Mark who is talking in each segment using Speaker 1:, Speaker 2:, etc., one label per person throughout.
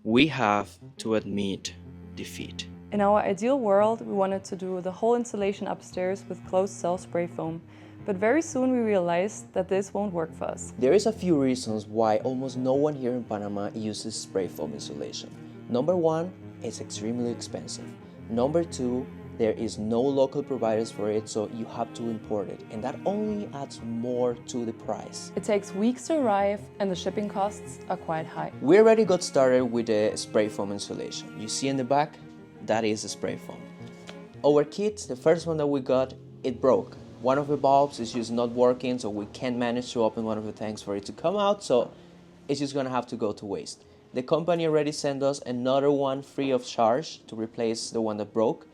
Speaker 1: we have to admit defeat.
Speaker 2: In our ideal world, we wanted to do the whole installation upstairs with closed-cell spray foam. But very soon we realized that this won't work for us.
Speaker 1: There is a few reasons why almost no one here in Panama uses spray foam insulation. Number one, it's extremely expensive. Number two, there is no local providers for it, so you have to import it, and that only adds more to the price.
Speaker 2: It takes weeks to arrive and the shipping costs are quite high.
Speaker 1: We already got started with the spray foam insulation. You see in the back, that is the spray foam. Our kit, the first one that we got, it broke. One of the bulbs is just not working, so we can't manage to open one of the tanks for it to come out, so it's just gonna have to go to waste. The company already sent us another one free of charge to replace the one that broke,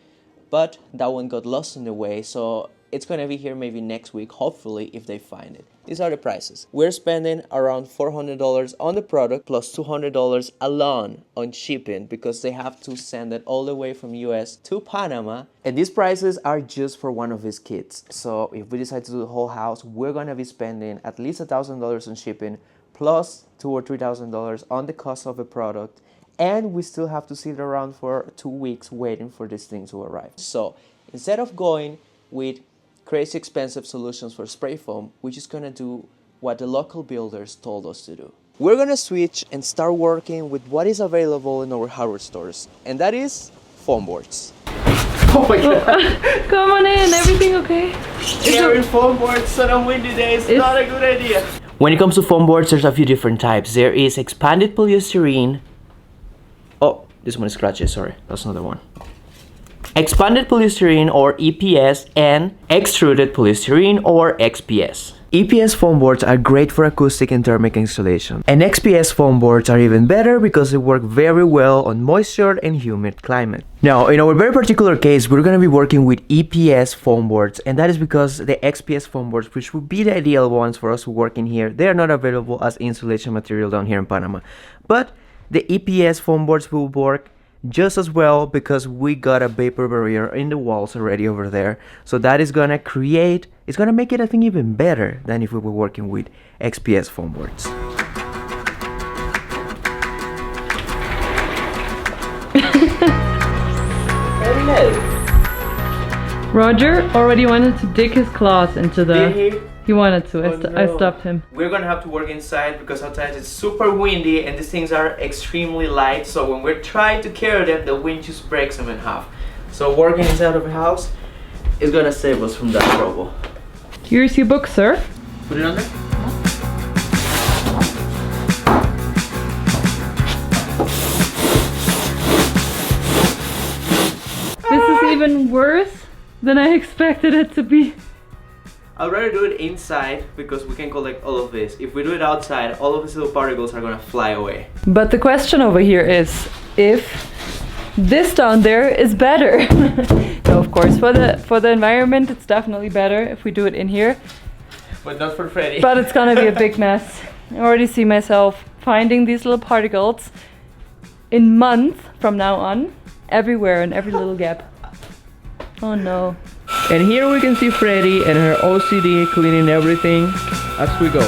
Speaker 1: but that one got lost in the way, so it's gonna be here maybe next week, hopefully, if they find it. These are the prices. We're spending around $400 on the product plus $200 alone on shipping because they have to send it all the way from US to Panama. And these prices are just for one of these kits. So if we decide to do the whole house, we're gonna be spending at least $1,000 on shipping plus $2,000 or $3,000 on the cost of the product. And we still have to sit around for 2 weeks waiting for this thing to arrive. So instead of going with crazy expensive solutions for spray foam, we're just gonna do what the local builders told us to do. We're gonna switch and start working with what is available in our hardware stores, and that is foam boards.
Speaker 3: Oh my god!
Speaker 2: Come on in, everything okay?
Speaker 3: Carrying foam boards on a windy day is not a good idea.
Speaker 1: When it comes to foam boards, there's a few different types. There is expanded polystyrene. Oh, this one is scratchy, sorry, that's another one. Expanded polystyrene or EPS and extruded polystyrene or XPS. EPS foam boards are great for acoustic and thermic insulation, and XPS foam boards are even better because they work very well on moisture and humid climate. Now, in our very particular case, we're going to be working with EPS foam boards, and that is because the XPS foam boards, which would be the ideal ones for us to work in here, they are not available as insulation material down here in Panama. But the EPS foam boards will work just as well because we got a vapor barrier in the walls already over there. So that is gonna create, it's gonna make it, I think, even better than if we were working with XPS foam boards.
Speaker 2: Roger already wanted to dig his claws into the...
Speaker 1: Did he?
Speaker 2: He wanted to,
Speaker 1: Oh,
Speaker 2: I
Speaker 1: no.
Speaker 2: stopped him.
Speaker 1: We're gonna have to work inside because outside it's super windy and these things are extremely light, so when we're trying to carry them, the wind just breaks them in half. So working inside of a house is gonna save us from that trouble.
Speaker 2: Here's your book, sir.
Speaker 1: Put it on there.
Speaker 2: This is even worse than I expected it to be.
Speaker 1: I'd rather do it inside because we can collect all of this. If we do it outside, all of these little particles are gonna fly away.
Speaker 2: But the question over here is if this down there is better. No, of course, for the environment, it's definitely better if we do it in here.
Speaker 1: But not for Freddy.
Speaker 2: But it's gonna be a big mess. I already see myself finding these little particles in months from now on, everywhere in every little gap. Oh no.
Speaker 3: And here we can see Freddy and her OCD cleaning everything as we go.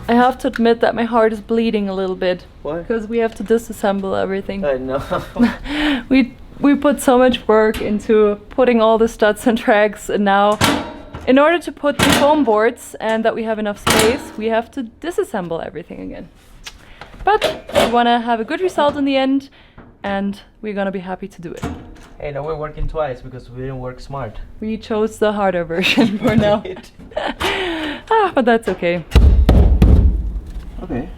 Speaker 2: I have to admit that my heart is bleeding a little bit.
Speaker 1: Why?
Speaker 2: Because we have to disassemble everything.
Speaker 1: I know.
Speaker 2: We put so much work into putting all the studs and tracks, and now in order to put the foam boards and that we have enough space, we have to disassemble everything again. But we want to have a good result in the end, and we're going to be happy to do it.
Speaker 1: Hey, now we're working twice because we didn't work smart.
Speaker 2: We chose the harder version for now. But that's okay.
Speaker 1: Okay,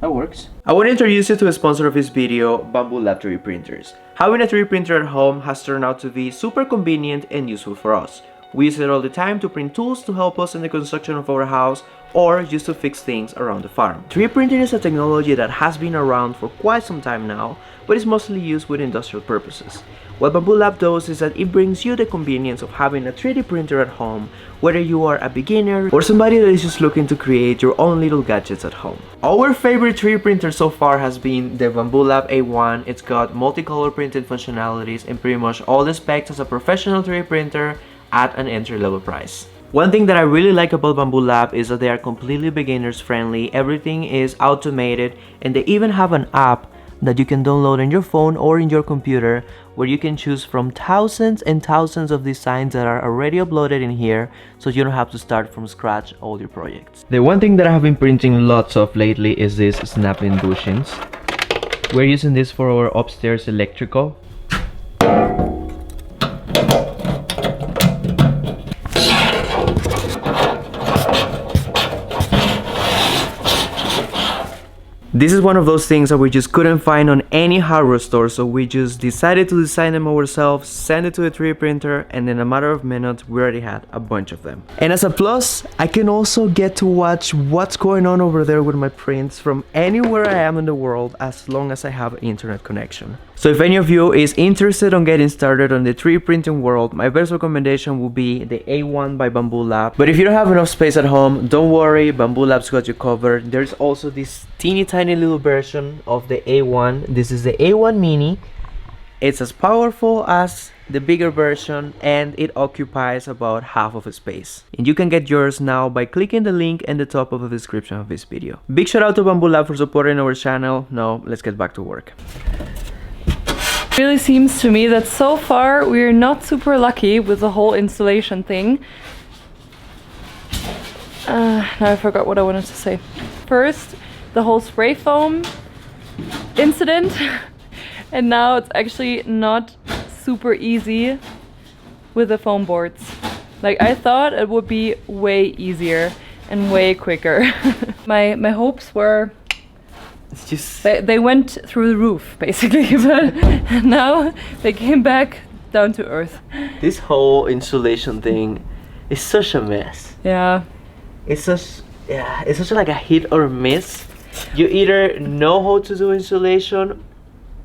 Speaker 1: that works. I want to introduce you to a sponsor of this video, BAMBU Lab 3D printers. Having a 3D printer at home has turned out to be super convenient and useful for us. We use it all the time to print tools to help us in the construction of our house
Speaker 3: or just to fix things around the farm. 3D printing is a technology that has been around for quite some time now, but is mostly used with industrial purposes. What Bambu Lab does is that it brings you the convenience of having a 3D printer at home, whether you are a beginner or somebody that is just looking to create your own little gadgets at home. Our favorite 3D printer so far has been the Bambu Lab A1. It's got multicolor printed functionalities and pretty much all the specs as a professional 3D printer at an entry-level price. One thing that I really like about Bambu Lab is that they are completely beginners friendly, everything is automated, and they even have an app that you can download on your phone or in your computer where you can choose from thousands and thousands of designs that are already uploaded in here, so you don't have to start from scratch all your projects. The one thing that I have been printing lots of lately is this snap-in bushings. We're using this for our upstairs electrical. This is one of those things that we just couldn't find on any hardware store, so we just decided to design them ourselves, send it to the 3D printer, and in a matter of minutes we already had a bunch of them. And as a plus, I can also get to watch what's going on over there with my prints from anywhere I am in the world, as long as I have an internet connection. So if any of you is interested on getting started on the 3D printing world, my best recommendation would be the A1 by Bambu Lab. But if you don't have enough space at home, don't worry, Bambu Lab's got you covered. There's also this teeny tiny little version of the A1. This is the A1 Mini. It's as powerful as the bigger version and it occupies about half of a space. And you can get yours now by clicking the link in the top of the description of this video. Big shout out to Bambu Lab for supporting our channel. Now let's get back to work.
Speaker 2: It really seems to me that so far we're not super lucky with the whole installation thing. Now I forgot what I wanted to say. First, the whole spray foam incident, and now it's actually not super easy with the foam boards. Like, I thought it would be way easier and way quicker. My hopes were,
Speaker 3: It's just...
Speaker 2: they went through the roof basically, but now they came back down to earth.
Speaker 3: This whole insulation thing is such a mess.
Speaker 2: Yeah.
Speaker 3: It's such like a hit or miss. You either know how to do insulation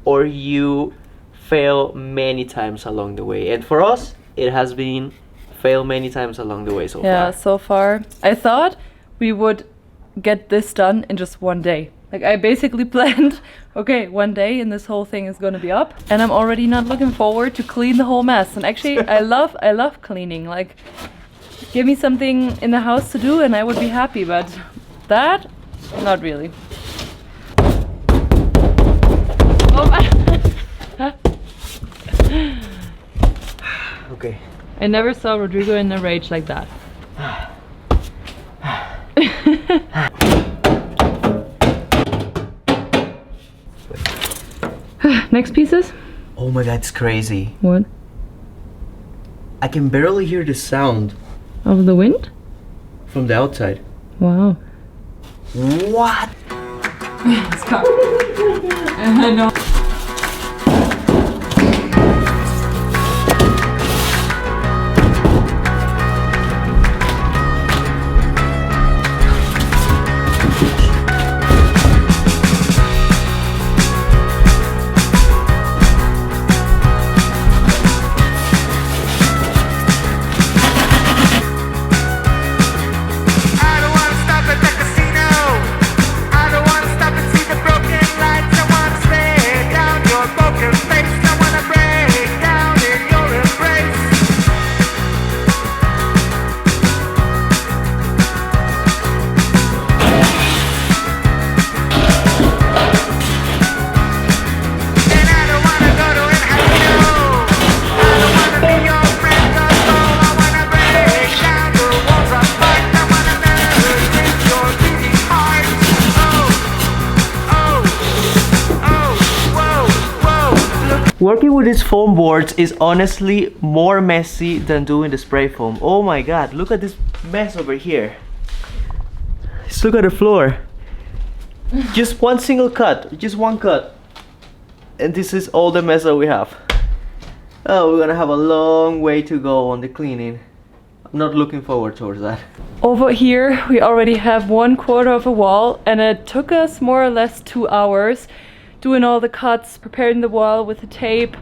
Speaker 3: or you fail many times along the way. And for us, it has been fail many times along the way so far.
Speaker 2: Yeah, so far. I thought we would get this done in just one day. Like, I basically planned, okay, one day and this whole thing is gonna be up. And I'm already not looking forward to clean the whole mess. And actually, I love cleaning. Like, give me something in the house to do and I would be happy, but that, not really. Oh,
Speaker 3: Okay.
Speaker 2: I never saw Rodrigo in a rage like that. Next pieces?
Speaker 3: Oh my god, it's crazy.
Speaker 2: What?
Speaker 3: I can barely hear the sound
Speaker 2: Of the wind?
Speaker 3: from the outside.
Speaker 2: Wow.
Speaker 3: What?
Speaker 2: It's car. I know.
Speaker 3: Working with these foam boards is honestly more messy than doing the spray foam. Oh my god, look at this mess over here. Just look at the floor. Just one single cut, just one cut. And this is all the mess that we have. Oh, we're gonna have a long way to go on the cleaning. not looking forward towards that.
Speaker 2: Over here we already have 1/4 of a wall, and it took us more or less 2 hours doing all the cuts, preparing the wall with the tape,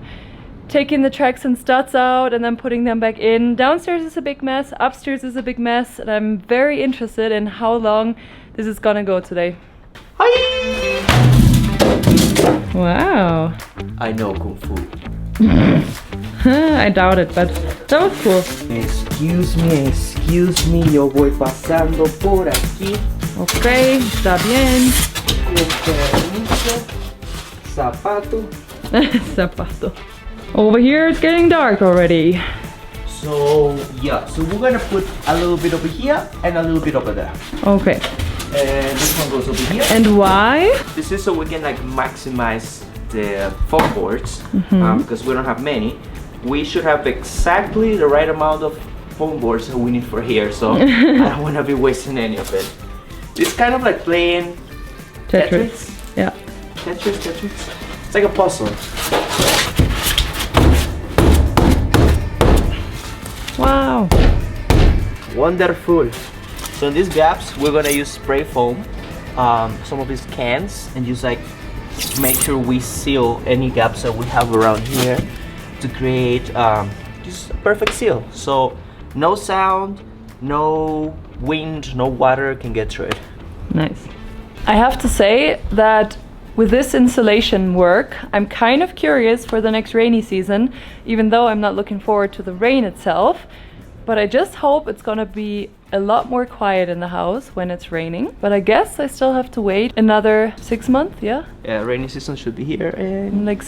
Speaker 2: taking the tracks and studs out and then putting them back in. Downstairs is a big mess, upstairs is a big mess, and I'm very interested in how long this is gonna go today.
Speaker 3: Hi!
Speaker 2: Wow.
Speaker 3: I know Kung Fu.
Speaker 2: I doubt it, but that was cool.
Speaker 3: Excuse me, yo voy pasando por aquí.
Speaker 2: Ok, está bien.
Speaker 3: Con permiso. Zapato.
Speaker 2: Zapato. Over here it's getting dark already.
Speaker 3: So yeah, so we're gonna put a little bit over here and a little bit over there.
Speaker 2: Okay.
Speaker 3: And this one goes over here.
Speaker 2: And why?
Speaker 3: This is so we can like maximize the foam boards because we don't have many. We should have exactly the right amount of foam boards that we need for here, so I don't want to be wasting any of it. It's kind of like playing Tetris.
Speaker 2: Yeah.
Speaker 3: Tetris. It's like a puzzle.
Speaker 2: Wow.
Speaker 3: Wonderful. So in these gaps, we're gonna use spray foam, some of these cans, and just like make sure we seal any gaps that we have around here to create just a perfect seal. So no sound, no wind, no water can get through it.
Speaker 2: Nice. I have to say that with this insulation work, I'm kind of curious for the next rainy season, even though I'm not looking forward to the rain itself. But I just hope it's gonna be a lot more quiet in the house when it's raining. But I guess I still have to wait another 6 months, yeah?
Speaker 3: Yeah, rainy season should be here in
Speaker 2: Like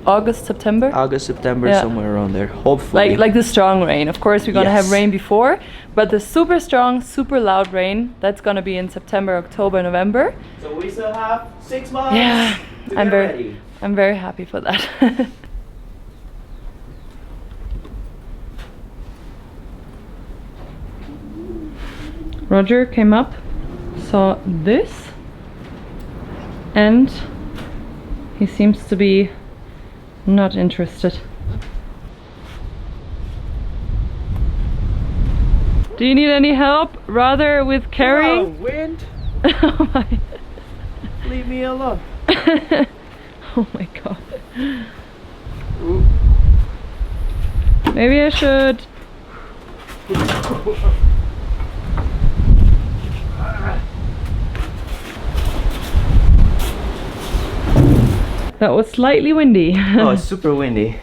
Speaker 2: August, September?
Speaker 3: August, September,
Speaker 2: Yeah.
Speaker 3: somewhere around there, hopefully.
Speaker 2: Like the strong rain. Of course, we're gonna have
Speaker 3: Yes.
Speaker 2: rain before, but the super strong, super loud rain, that's gonna be in September, October, November.
Speaker 3: So we still have 6 months.
Speaker 2: Yeah,
Speaker 3: to
Speaker 2: I'm
Speaker 3: get
Speaker 2: very,
Speaker 3: ready.
Speaker 2: I'm very happy for that. Roger came up, saw this, and he seems to be not interested. Do you need any help, rather, with carrying?
Speaker 3: Oh, wind,
Speaker 2: Oh my.
Speaker 3: leave me alone.
Speaker 2: Oh my god. Maybe I should. That was slightly windy.
Speaker 3: Oh, it's super windy.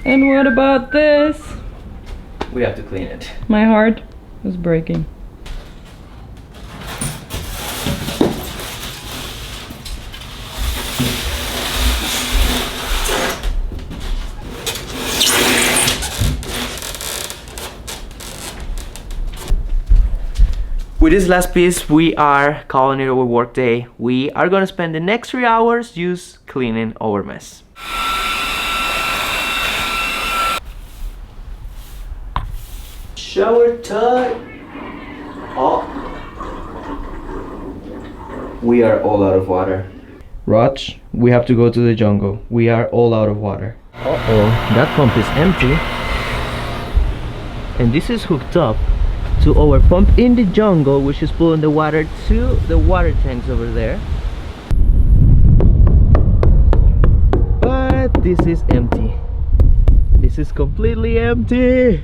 Speaker 2: And what about this?
Speaker 3: We have to clean it.
Speaker 2: My heart is breaking.
Speaker 3: With this last piece, we are calling it our work day. We are gonna spend the next 3 hours just cleaning our mess. Shower time! Oh. We are all out of water. Raj, we have to go to the jungle. We are all out of water. Uh-oh, that pump is empty. And this is hooked up to our pump in the jungle, which is pulling the water to the water tanks over there. But this is empty. This is completely empty.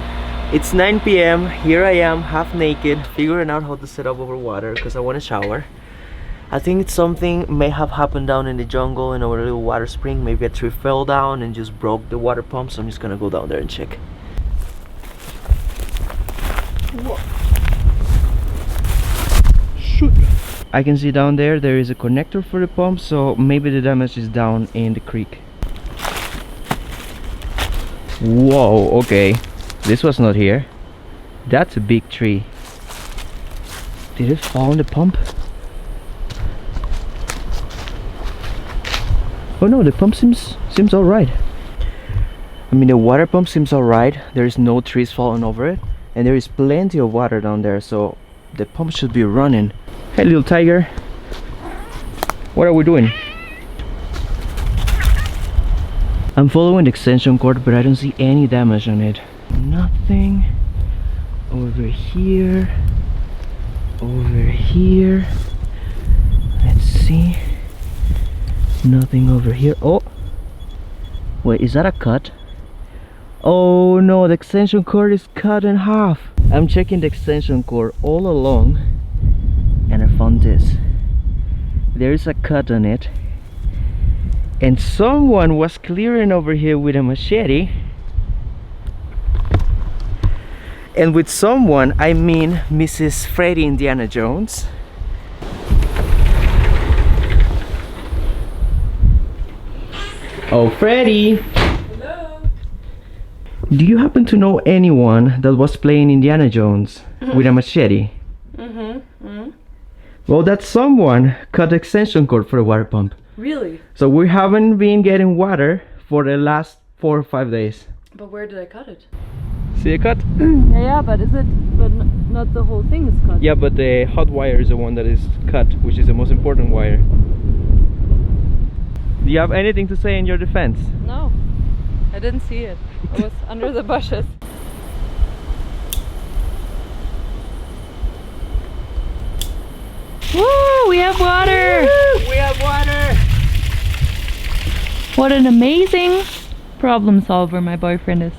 Speaker 3: It's 9 p.m. Here I am, half naked, figuring out how to set up over water because I want to shower. I think it's something may have happened down in the jungle in our little water spring. Maybe a tree fell down and just broke the water pump, so I'm just gonna go down there and check. Whoa. Shoot. I can see down there is a connector for the pump, so maybe the damage is down in the creek. Whoa, okay. This was not here. That's a big tree. Did it fall on the pump? Oh no, the pump seems alright. I mean, the water pump seems alright. There is no trees falling over it, and there is plenty of water down there, so the pump should be running. Hey little tiger, what are we doing? I'm following the extension cord, but I don't see any damage on it. Nothing over here, over here. Let's see. Nothing over here. Oh, wait, is that a cut? Oh no, the extension cord is cut in half. I'm checking the extension cord all along, and I found this. There is a cut on it, and someone was clearing over here with a machete. And with someone, I mean Mrs. Freddy Indiana Jones. Oh, Freddy!
Speaker 2: Hello.
Speaker 3: Do you happen to know anyone that was playing Indiana Jones with a machete? Well, that someone cut the extension cord for the water pump.
Speaker 2: Really?
Speaker 3: So we haven't been getting water for the last 4 or 5 days.
Speaker 2: But where did I cut it?
Speaker 3: See the cut?
Speaker 2: Yeah, but is it? But not the whole thing is cut.
Speaker 3: Yeah, but the hot wire is the one that is cut, which is the most important wire. Do you have anything to say in your defense?
Speaker 2: No, I didn't see it. I was under the bushes. Woo! We have water!
Speaker 3: We have water!
Speaker 2: What an amazing problem solver my boyfriend is.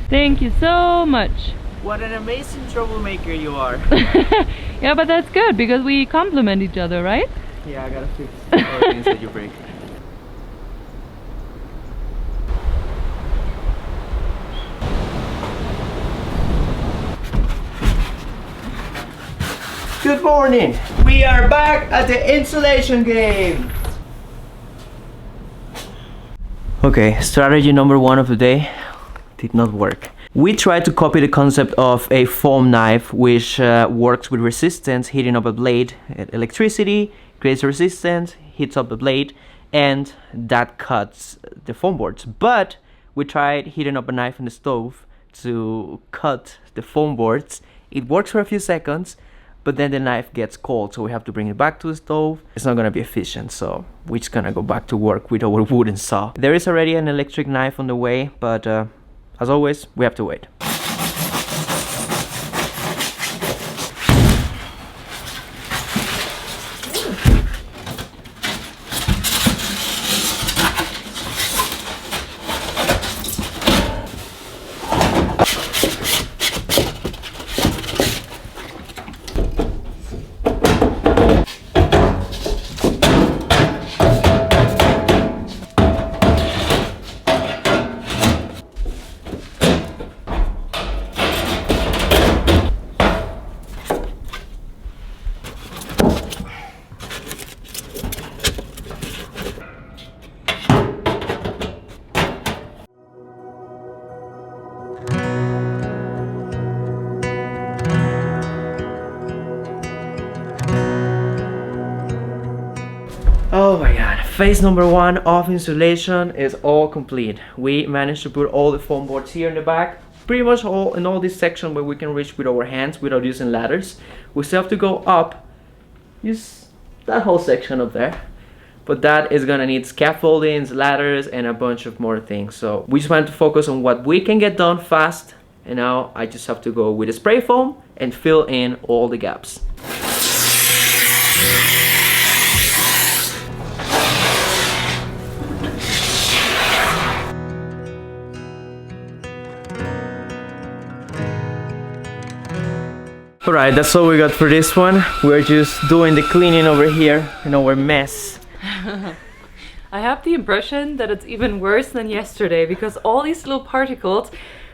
Speaker 2: Thank you so much.
Speaker 3: What an amazing troublemaker you are.
Speaker 2: Yeah, but that's good because we complement each other, right?
Speaker 3: Yeah, I gotta fix all the things that you break. Good morning! We are back at the insulation game! Okay, strategy number 1 of the day did not work. We tried to copy the concept of a foam knife, which works with resistance, heating up a blade, electricity, creates resistance, heats up the blade, and that cuts the foam boards. But we tried heating up a knife in the stove to cut the foam boards. It works for a few seconds, but then the knife gets cold, so we have to bring it back to the stove. It's not gonna be efficient, so we're just gonna go back to work with our wooden saw. There is already an electric knife on the way, but as always, we have to wait. Oh my god, phase number 1 of insulation is all complete. We managed to put all the foam boards here in the back, pretty much all in all this section where we can reach with our hands without using ladders. We still have to go up, use that whole section up there, but that is gonna need scaffoldings, ladders, and a bunch of more things. So we just want to focus on what we can get done fast, and now I just have to go with a spray foam and fill in all the gaps. Alright, that's all we got for this one. We're just doing the cleaning over here in our mess.
Speaker 2: I have the impression that it's even worse than yesterday because all these little particles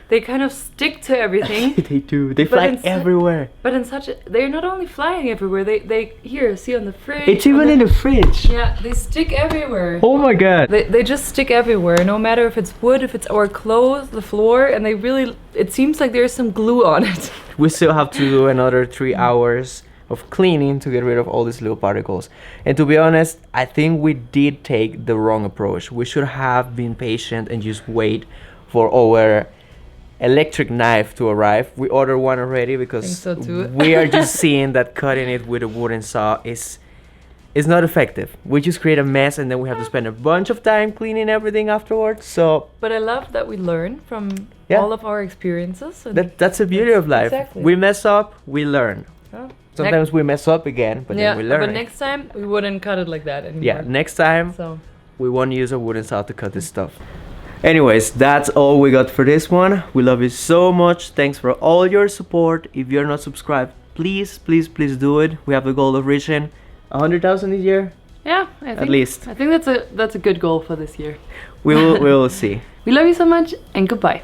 Speaker 2: they kind of stick to everything.
Speaker 3: They do. They
Speaker 2: But
Speaker 3: fly
Speaker 2: in su-
Speaker 3: everywhere.
Speaker 2: But in such a, they're not only flying everywhere, they here, see on the fridge.
Speaker 3: It's even in the fridge.
Speaker 2: Yeah, they stick everywhere.
Speaker 3: Oh my god.
Speaker 2: They just stick everywhere, no matter if it's wood, if it's our clothes, the floor, and they really, it seems like there's some glue on it.
Speaker 3: We still have to do another 3 hours of cleaning to get rid of all these little particles. And to be honest, I think we did take the wrong approach. We should have been patient and just wait for our electric knife to arrive. We ordered one already because
Speaker 2: Think so too.
Speaker 3: we are just seeing that cutting it with a wooden saw is not effective. We just create a mess and then we have to spend a bunch of time cleaning everything afterwards. So
Speaker 2: But I love that we learn from
Speaker 3: Yeah.
Speaker 2: all of our experiences. And
Speaker 3: that's the beauty of life.
Speaker 2: Exactly.
Speaker 3: We mess up, we learn.
Speaker 2: oh,
Speaker 3: Sometimes we mess up again, but
Speaker 2: yeah,
Speaker 3: then we learn.
Speaker 2: but
Speaker 3: it.
Speaker 2: next time we wouldn't cut it like that anymore.
Speaker 3: Yeah, next time
Speaker 2: So
Speaker 3: we won't use a wooden saw to cut this stuff. Anyways, that's all we got for this one. We love you so much. Thanks for all your support. If you're not subscribed, please do it. We have the goal of reaching 100,000 this year.
Speaker 2: yeah, I think,
Speaker 3: At least.
Speaker 2: I think that's a good goal for this year.
Speaker 3: We will see.
Speaker 2: We love you so much, and goodbye.